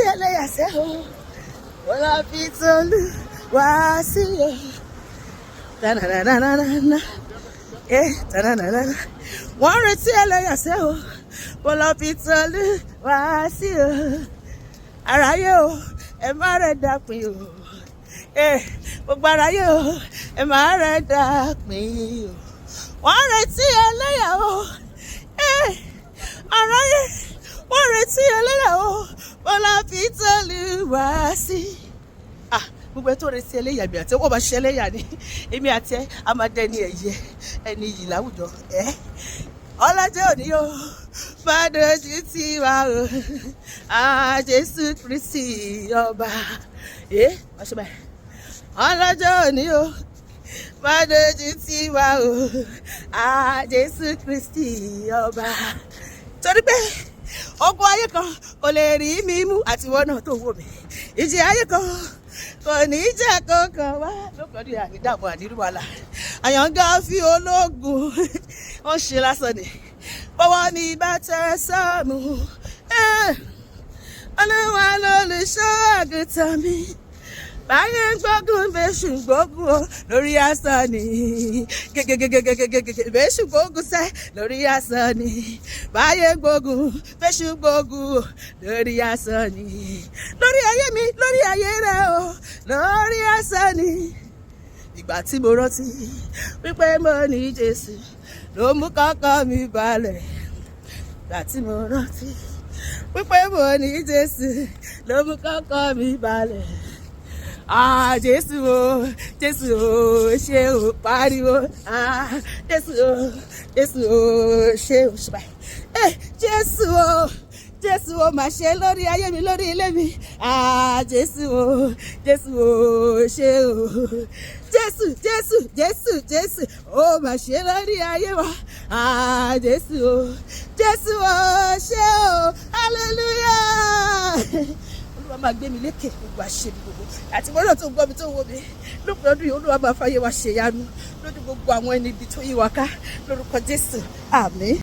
Eleya say oh, well pitolu wasi oh, na na na na na, na na na na. Wọ́n retí eleya say oh, well pitolu wasi oh, aráyé o, ẹ má rẹ̀ dápin o, gbogbo aráyé o, ẹ má rẹ̀ dápin o. Wọ́n retí eleya o, aráyé, wọ́n retí eleya o. Bọ́lá pitolu wá sí. Gbogbo ẹ tó retí ẹlẹ́yà mi àti wọ́n bá ṣe ẹlẹ́yà ni èmi àti ẹ a máa dẹni ẹ̀yẹ ẹni yìí láwùjọ. Ọlọ́jọ́ òní o máa dojú tì wá o, Jésù Kristi ọba. Wọ́n ṣe báyìí. Ọlọ́jọ́ òní o máa dojú tì wá o, Jésù Kristi ọba. Torí pé ogun ayé kan kò lè rí mi mú àti ìwọ náà tó wò mí. Ìjì ayé kan kò ní jẹ́ kankan wá lókàdí àdìdàmú àdìrúwàlà. Àyànga fi ológun wọ́n ṣe lásán ni. Bọ́wọ́ mi bá tẹ sọ́ọ̀mù. Olúwa lolùṣọ́ àgùntàn mi. Báyé gbógun bẹ́ṣù gbógun o lórí asán ni. Bẹ́ṣù gbógun sẹ́ lórí asán ni. Báyé gbógun bẹ́ṣù gbógun o lórí asán ni. Lórí ayé mi, lórí ayé rẹ o, lórí asán ni. Ìgbà tí mo rántí wípé mo ní Jésù ló mú kọ́kọ́ mi balẹ̀. Ìgbà tí mo rántí wípé mo ní Jésù ló mú kọ́kọ́ mi balẹ̀. Jésù o, Jésù o, ṣé o pariwo. Jésù o, Jésù o, ṣé o ṣe báyìí. Jésù o, Jésù o máa ṣe lórí ayé mi, lórí ilé mi. Jésù o, Jésù o, ṣé o. Jésù, Jésù, Jésù, Jésù o máa ṣe lórí ayé wa. Jésù o, Jésù o, ṣé o. Hallelujah. Olúwa máa gbé mi lékè gbogbo àṣírí gbogbo àti mọ́nà tó gbọ́ mi tó wò mí lópin ọdún yìí. Olúwa máa fàyè wa ṣèyanu lójú gbogbo àwọn ẹni ibi tó yí wa ká lórúkọ Jésù, àmín.